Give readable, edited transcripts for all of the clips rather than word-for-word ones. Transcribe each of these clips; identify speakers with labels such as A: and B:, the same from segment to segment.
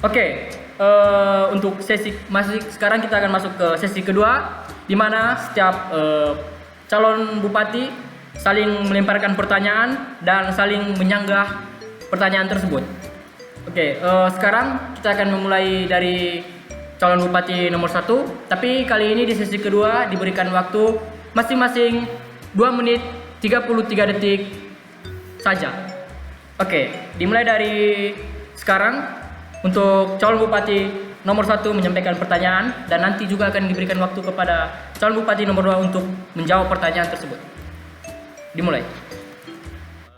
A: Oke, untuk sesi sekarang kita akan masuk ke sesi kedua, di mana setiap calon bupati saling melemparkan pertanyaan dan saling menyanggah pertanyaan tersebut. Oke, sekarang kita akan memulai dari calon bupati nomor 1. Tapi kali ini di sesi kedua diberikan waktu masing-masing 2 menit 33 detik saja. Oke, dimulai dari sekarang. Untuk calon bupati nomor 1 menyampaikan pertanyaan dan nanti juga akan diberikan waktu kepada calon bupati nomor 2 untuk menjawab pertanyaan tersebut. Dimulai.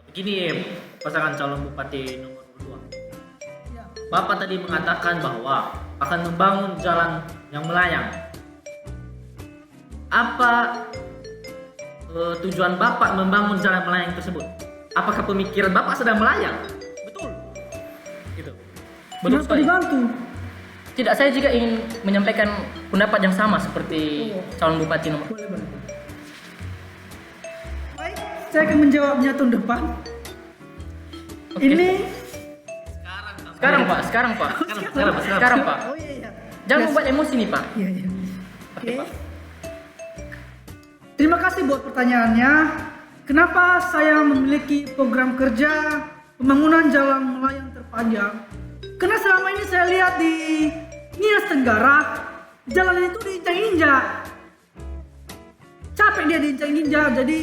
B: Begini pasangan calon bupati nomor 2. Bapak tadi mengatakan bahwa akan membangun jalan yang melayang. Apa tujuan Bapak membangun jalan melayang tersebut? Apakah pemikiran Bapak sedang melayang? Betul. Gitu.
A: Betul
C: Kenapa
A: sekali.
C: dibantu?
A: Tidak, saya juga ingin menyampaikan pendapat yang sama seperti calon bupati nomor.
C: Boleh. Baik, saya akan menjawabnya tahun depan.
A: Oke.
C: Ini
A: Sekarang Pak. Sekarang Pak.
C: Oh iya.
A: Jangan
C: Yes.
A: membuat emosi nih Pak.
C: Iya.
A: Oke, Pak.
C: Terima kasih buat pertanyaannya. Kenapa saya memiliki program kerja pembangunan jalan melayang terpanjang? Karena selama ini saya lihat di Nias Tenggara, jalan itu diinjak-injak. Capek dia diinjak-injak, jadi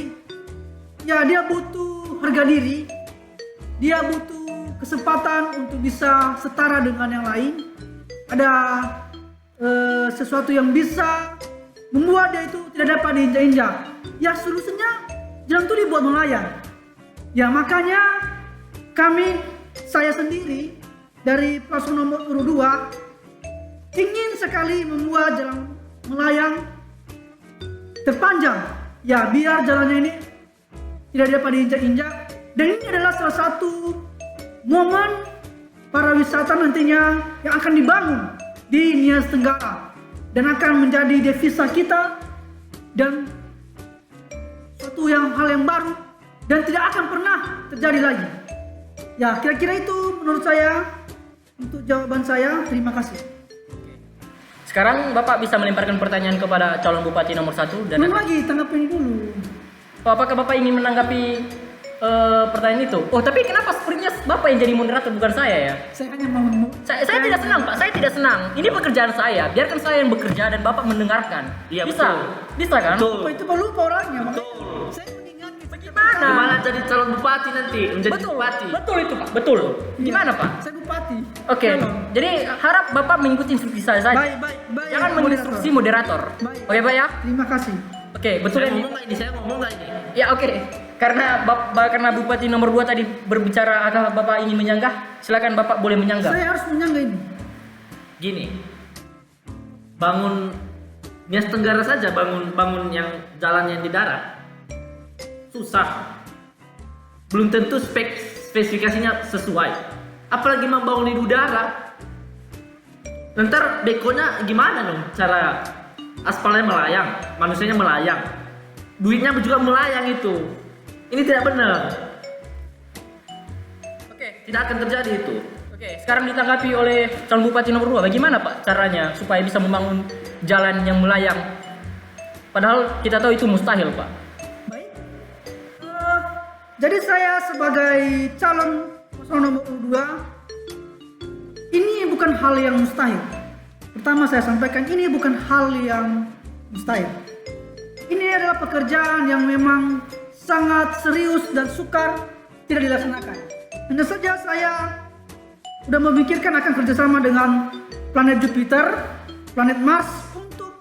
C: ya dia butuh harga diri. Dia butuh kesempatan untuk bisa setara dengan yang lain. Ada sesuatu yang bisa membuat dia itu tidak dapat diinjak-injak. Ya solusinya jalan itu dibuat melayang. Ya makanya saya sendiri dari paslon nomor 2 ingin sekali membuat jalan melayang terpanjang. Ya biar jalannya ini tidak dapat diinjak-injak. Dan ini adalah salah satu momen para wisata nantinya yang akan dibangun di Nias Tenggara dan akan menjadi devisa kita dan suatu hal yang baru dan tidak akan pernah terjadi lagi. Ya kira-kira itu menurut saya untuk jawaban saya. Terima kasih.
A: Sekarang Bapak bisa melemparkan pertanyaan kepada calon bupati nomor 1 dan
C: Belum lagi, tanggapin dulu.
A: apakah Bapak ingin menanggapi pertanyaan itu? Oh, tapi kenapa sepertinya Bapak yang jadi moderator bukan saya ya?
C: Saya hanya mau.
A: Saya tidak senang Pak, saya tidak senang. Ini pekerjaan saya, biarkan saya yang bekerja dan Bapak mendengarkan.
B: Iya,
A: Bisa,
B: betul.
A: bisa kan?
B: Betul.
C: Apa itu perlu orangnya?
B: Betul.
C: Saya mengingatkan.
A: Bagaimana?
B: Gimana jadi calon bupati nanti? Menjadi
A: Betul,
B: bupati.
A: betul itu Pak, betul.
C: Iya,
A: Gimana Pak?
C: Saya bupati.
A: Oke,
C: Tolong.
A: jadi harap Bapak mengikuti instruksi saya saja.
C: Baik.
A: Jangan menginstruksi moderator.
C: Baik.
A: Oke Pak ya?
C: Terima kasih.
A: Oke, betul
B: Saya
A: ini.
B: ngomong nggak ini? Saya ngomong nggak ini?
A: Ya oke. Karena Bupati nomor 2 tadi berbicara, apakah Bapak ingin menyanggah? Silakan Bapak boleh menyanggah.
C: Saya harus menyanggah ini.
B: Gini, bangun Nias Tenggara saja, bangun yang jalan yang di darat susah, belum tentu spesifikasinya sesuai, apalagi membangun di udara. Ntar bekonya gimana dong cara aspalnya melayang, manusianya melayang, duitnya juga melayang itu. Ini tidak benar,
A: Oke.
B: tidak akan terjadi itu.
A: Oke, sekarang ditanggapi oleh calon bupati nomor 2. Bagaimana Pak caranya supaya bisa membangun jalan yang melayang? Padahal kita tahu itu mustahil, Pak.
C: Baik. Jadi saya sebagai calon paslon nomor 2, ini bukan hal yang mustahil. Pertama saya sampaikan ini bukan hal yang mustahil. Ini adalah pekerjaan yang memang sangat serius dan sukar tidak dilaksanakan. Tentu saja saya sudah memikirkan akan kerjasama dengan planet Jupiter, planet Mars untuk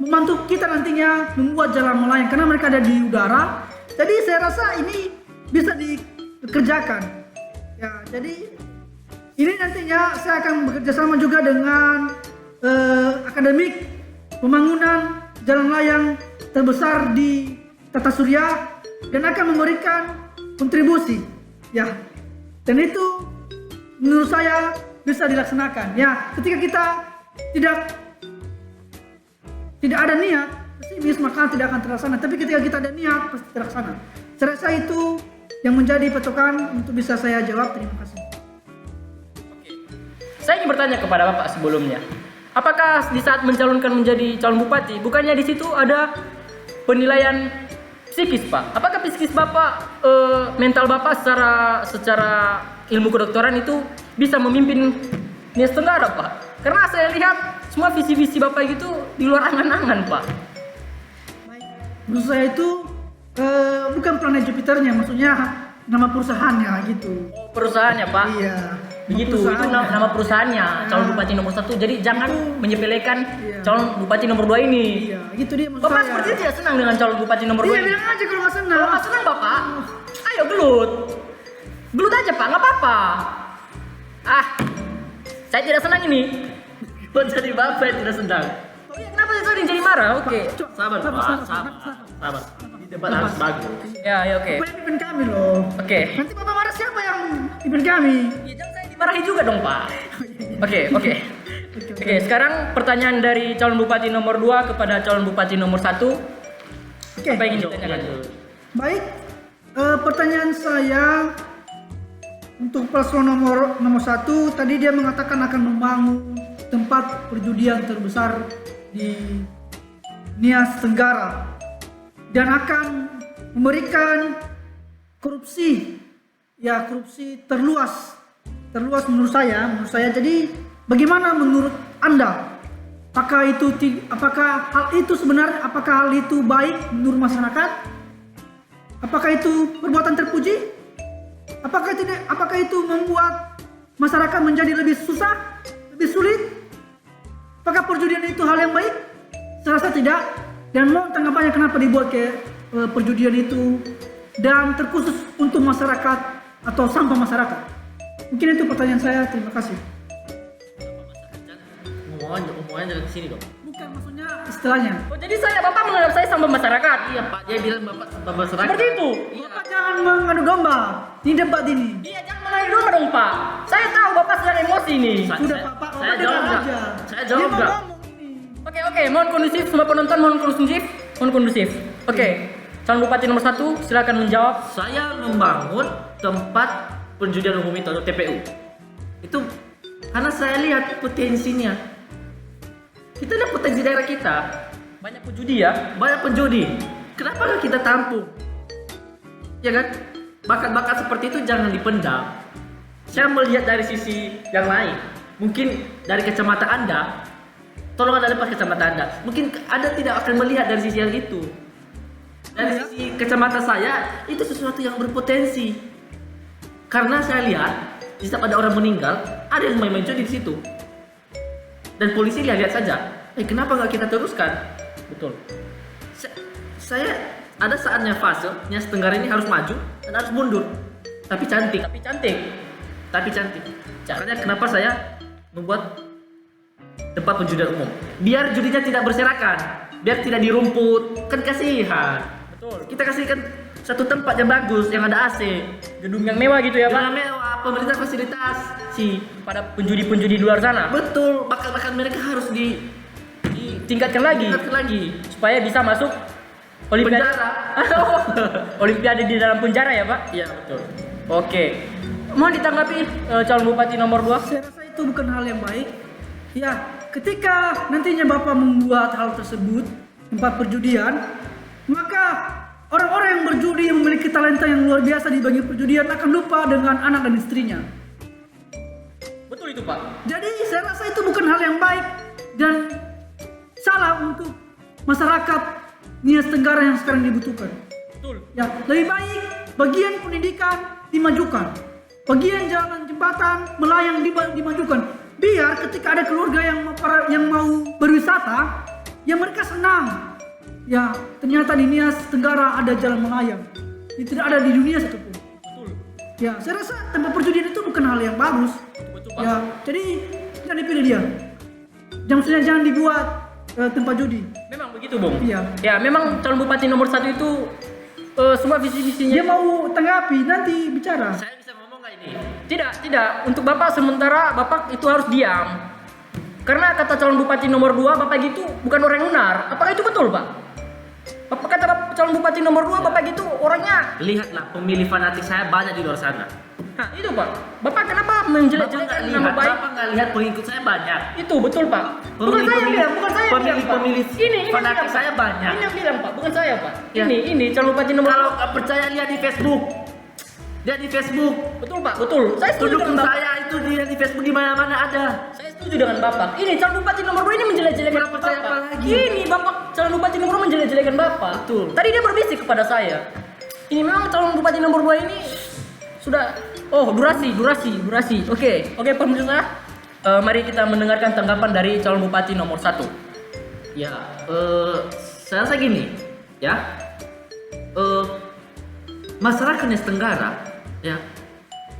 C: membantu kita nantinya membuat jalan melayang karena mereka ada di udara. Jadi saya rasa ini bisa dikerjakan. Ya, jadi ini nantinya saya akan bekerjasama juga dengan akademik pembangunan jalan layang terbesar di Tata Surya dan akan memberikan kontribusi. Ya, dan itu menurut saya bisa dilaksanakan. Ya, ketika kita tidak ada niat, pesimis maka tidak akan terlaksana. Tapi ketika kita ada niat pasti terlaksana. Saya rasa itu yang menjadi patokan untuk bisa saya jawab. Terima kasih.
A: saya ingin bertanya kepada Bapak sebelumnya. Apakah di saat mencalonkan menjadi calon bupati, bukannya di situ ada penilaian psikis, Pak? Apakah psikis Bapak, mental Bapak secara ilmu kedokteran itu bisa memimpin Nias Tenggara, Pak? Karena saya lihat semua visi-visi Bapak itu di luar angan-angan, Pak.
C: Menurut saya itu bukan planet Jupiternya, maksudnya nama perusahaannya gitu.
A: Perusahaannya, Pak.
C: Iya.
A: Begitu, itu nama perusahaannya, calon bupati nomor 1. Jadi jangan menyepelekan calon bupati nomor 2 ini.
C: Iya, gitu dia maksud
A: Bapak
C: saya.
A: sepertinya tidak senang dengan calon bupati nomor 2
C: Iya,
A: ini.
C: bilang aja kalau nggak senang.
A: Kalau nggak senang Bapak, ayo gelut. Gelut aja Pak, nggak apa-apa. Saya tidak senang ini.
B: Kok jadi bapak yang tidak senang?
A: Oh iya, kenapa saya sering jadi marah? Oke.
B: Sabar, Pak. Sabar. Di debat harus bagus.
A: Ya, oke.
C: Bapak yang pimpin kami loh.
A: Oke.
C: Nanti Bapak marah siapa yang pimpin kami?
A: Ya, jangan saya dimarahi juga dong Pak. Oke. Oke, sekarang pertanyaan dari calon bupati nomor 2 kepada calon bupati nomor 1.
C: Oke.
A: Apa yang ingin ditanyakan?
C: Baik, pertanyaan saya untuk paslon nomor 1 tadi dia mengatakan akan membangun tempat perjudian terbesar di Nias Tenggara dan akan memberikan korupsi terluas menurut saya. Jadi bagaimana menurut Anda? Apakah hal itu baik menurut masyarakat? Apakah itu perbuatan terpuji? Apakah itu membuat masyarakat menjadi lebih susah, lebih sulit? Apakah perjudian itu hal yang baik? Saya rasa tidak. Dan mau tanggapannya kenapa dibuat perjudian itu dan terkhusus untuk masyarakat atau sampah masyarakat? Mungkin itu pertanyaan saya. Terima kasih.
B: Omongannya jangan kesini dong.
C: Bukan, maksudnya istilahnya.
A: Oh, jadi Bapak menganggap saya sampah masyarakat?
B: Iya Pak, dia bilang bapak sampah masyarakat.
A: Seperti itu?
C: Bapak jangan mengadu domba di debat ini.
A: Iya, jangan mengalir dulu dong Pak. Saya tahu Bapak sedang emosi nih.
C: Sudah Bapak,
B: saya
C: dengar
B: jawab nggak?
C: aja.
B: Saya jawab
C: Dia mau
B: nggak?
C: ngomong ini.
A: Oke, mohon kondusif, semua penonton mohon kondusif. Oke, calon bupati nomor 1 silakan menjawab.
B: Saya membangun tempat penjudian umum itu atau TPU. Itu karena saya lihat potensinya. Kita lihat potensi daerah kita.
A: Banyak penjudi ya.
B: Banyak penjudi. Kenapa nggak kita tampung? Ya kan? Bakat-bakat seperti itu jangan dipendam. Saya melihat dari sisi yang lain. Mungkin dari kacamata Anda, tolong Anda lepas kacamata Anda. Mungkin Anda tidak akan melihat dari sisi yang itu. Dari sisi kacamata saya, itu sesuatu yang berpotensi. Karena saya lihat, di setiap ada orang meninggal, ada yang main-main judi di situ. Dan polisi lihat saja, kenapa nggak kita teruskan?
A: Betul.
B: Saya ada saatnya fase Nias Tenggara ini harus maju dan harus mundur, tapi cantik. Makanya kenapa saya membuat tempat penjudian umum, biar judinya tidak berserakan, biar tidak di rumput, kan kasihan.
A: Betul.
B: Kita kasihkan satu tempat yang bagus, yang ada AC,
A: Gedung yang mewah gitu ya Pak.
B: yang mewah, pemerintah fasilitasi.
A: Pada penjudi-penjudi di luar sana.
B: Betul, bakat-bakat mereka harus
A: Tingkatkan lagi supaya bisa masuk Olimpiade.
B: penjara.
A: Olimpiade di dalam penjara ya Pak.
B: Iya betul.
A: Oke. Mohon ditanggapi calon bupati nomor 2.
C: Saya rasa itu bukan hal yang baik. Ya, ketika nantinya Bapak membuat hal tersebut, tempat perjudian, maka orang-orang yang berjudi yang memiliki talenta yang luar biasa di bagian perjudian akan lupa dengan anak dan istrinya.
A: Betul itu Pak.
C: Jadi saya rasa itu bukan hal yang baik dan salah untuk masyarakat Nias Tenggara yang sekarang dibutuhkan.
A: Betul.
C: Ya, lebih baik bagian pendidikan dimajukan, bagian jalan jembatan melayang dimajukan. Biar ketika ada keluarga yang mau berwisata, ya mereka senang. Ya, ternyata di Nias Tenggara ada jalan melayang. Ini tidak ada di dunia satupun.
A: Betul.
C: Ya, saya rasa tempat perjudian itu bukan hal yang bagus.
A: Betul Pak.
C: Ya, jadi jangan dipilih dia. Jangan dibuat tempat judi.
A: Memang begitu Bung.
C: Iya.
A: Ya, memang calon bupati nomor 1 itu semua visi-visinya.
C: Dia mau tanggapi nanti bicara.
B: Saya bisa ngomong nggak ini?
A: Tidak. Untuk Bapak sementara Bapak itu harus diam. Karena kata calon bupati nomor 2 Bapak gitu bukan orang yang benar. Apakah itu betul Pak? Bapak kata calon bupati nomor 2 Bapak gitu orangnya.
B: Lihatlah pemilih fanatik saya banyak di luar sana.
A: Nah, itu Pak. Bapak kenapa menjelek-jelekan nama baik?
B: Bapak nggak lihat pengikut saya banyak.
A: Itu betul Pak. Bukan saya yang bilang, bukan saya yang bilang, Pak.
B: Pemilih
A: Ini
B: fanatik
A: bilang,
B: saya
A: Pak.
B: banyak.
A: Ini yang bilang Pak, bukan saya Pak.
B: Ya.
A: Ini calon bupati nomor
B: Kalau nggak percaya lihat di Facebook. Lihat di Facebook.
A: betul Pak, betul. Saya setuju
B: Pendukung
A: dengan Bapak.
B: saya itu lihat di Facebook di mana-mana ada.
A: Saya setuju dengan Bapak. Ini calon bupati nomor 2 ini menjelek-jelekan
B: Kurang percaya
A: Bapak.
B: apa lagi?
A: Ini Bapak calon bupati nomor 2 menjelek-jelekan Bapak.
B: Betul.
A: Tadi dia berbisik kepada saya. Ini memang calon bupati nomor 2 ini sudah durasi. Oke, pemirsa. Mari kita mendengarkan tanggapan dari calon bupati nomor 1.
B: Ya, saya rasa gini, ya. Masyarakat Nias Tenggara, ya,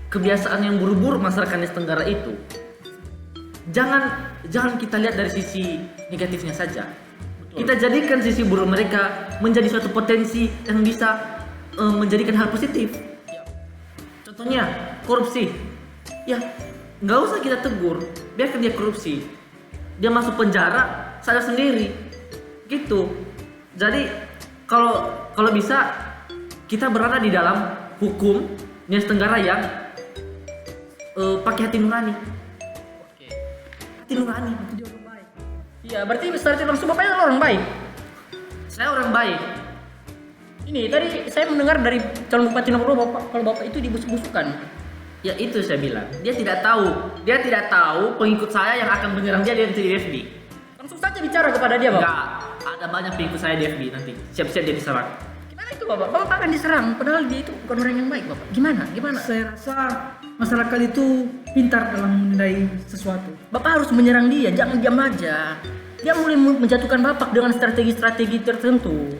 B: kebiasaan yang buru-buru masyarakat Nias Tenggara itu, jangan kita lihat dari sisi negatifnya saja. Kita jadikan sisi buruk mereka menjadi suatu potensi yang bisa menjadikan hal positif. Contohnya korupsi, ya nggak usah kita tegur, biarkan dia korupsi, dia masuk penjara, sadar sendiri, gitu. Jadi kalau bisa kita berada di dalam hukum Nias Tenggara yang pakai hati nurani.
A: Oke.
B: Hati nurani.
A: Iya, berarti secara langsung Bapak adalah orang baik.
B: Saya orang baik.
A: Ini tadi saya mendengar dari calon bupati nomor 2 Bapak kalau Bapak itu dibusuk-busukkan.
B: Ya itu saya bilang. Dia tidak tahu pengikut saya yang akan menyerang dia di FB.
A: Langsung saja bicara kepada dia, Bapak.
B: Enggak, ada banyak pengikut saya di FB nanti. Siap-siap dia diserang.
A: Gimana itu, Bapak? Bapak akan diserang padahal dia itu bukan orang yang baik, Bapak. Gimana?
C: Saya rasa masyarakat itu pintar dalam menilai sesuatu.
A: Bapak harus menyerang dia, jangan diam aja. Dia mulai menjatuhkan Bapak dengan strategi-strategi tertentu.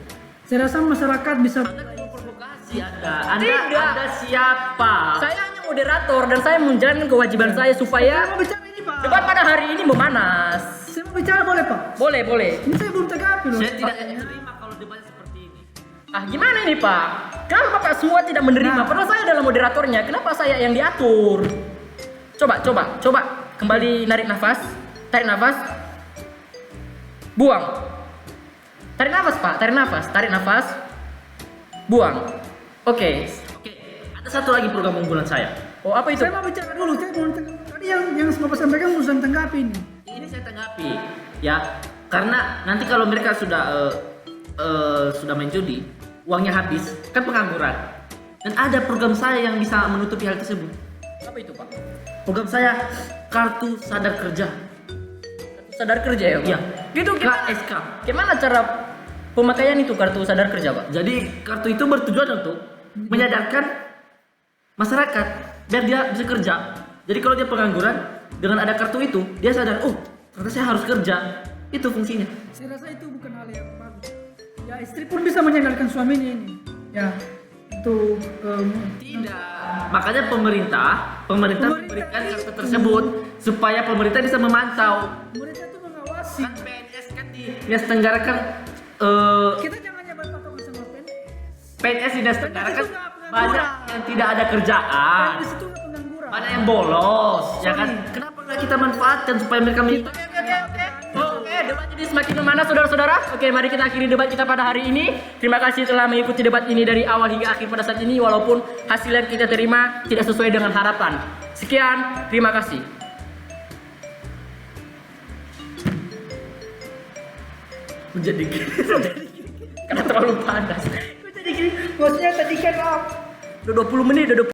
C: Saya rasa masyarakat bisa
B: Provokasi Anda.
A: Tidak.
B: Anda siapa?
A: Saya hanya moderator dan saya menjalankan kewajiban saya
C: Saya
A: supaya
C: mau bicara ini, Pak.
A: debat pada hari ini memanas.
C: Saya mau bicara boleh, Pak?
A: Boleh.
C: Ini saya belum tanggapi loh.
B: Saya tidak menerima kalau debatnya seperti ini.
A: Ah, gimana ini, Pak? Kenapa Bapak semua tidak menerima?
C: Nah.
A: Padahal saya adalah moderatornya. Kenapa saya yang diatur? Coba. Kembali narik nafas. Tarik nafas. Buang. Tarik nafas, Pak. Tarik nafas. Buang. Oke.
B: Oke, ada satu lagi program unggulan saya.
A: Oh, apa itu?
C: Saya mau bicara dulu. Saya mau tadi yang Bapak sampaikan belum tanggapi ini.
B: Ini saya tanggapi, ya, karena nanti kalau mereka sudah main judi, uangnya habis, kan pengangguran. Dan ada program saya yang bisa menutupi hal tersebut.
A: Apa itu, Pak?
B: Program saya kartu sadar kerja.
A: Sadar kerja ya, Pak?
B: Iya.
A: Itu gimana?
B: KSK.
A: Gimana cara pemakaian itu kartu sadar kerja, Pak?
B: Jadi kartu itu bertujuan untuk menyadarkan masyarakat biar dia bisa kerja. Jadi kalau dia pengangguran, dengan ada kartu itu dia sadar, oh ternyata saya harus kerja. Itu fungsinya.
C: Saya rasa itu bukan hal yang bagus. Ya istri pun bisa menyadarkan suaminya ini. Ya itu
B: Tidak. Makanya pemerintah memberikan kartu tersebut supaya pemerintah bisa memantau.
C: mereka itu mengawasi.
B: Kan PNS kan di Nias Tenggara kan
C: Kita jangan hanya berpatokan sama
B: PNS di Nias Tenggara kan
C: itu nggak pengangguran.
B: banyak yang tidak ada kerjaan,
C: di situ nggak pengangguran.
B: banyak yang bolos, ya kan?
C: Sorry.
B: Kenapa nggak kita manfaatkan supaya mereka
A: Oke, debat ini semakin memanas, saudara-saudara. Oke, mari kita akhiri debat kita pada hari ini. Terima kasih telah mengikuti debat ini dari awal hingga akhir pada saat ini, walaupun hasil yang kita terima tidak sesuai dengan harapan. Sekian, terima kasih.
B: menjadi
A: Karena terlalu panas.
C: Jadi gini, maksudnya tadi kan
A: Udah 20 menit, udah 20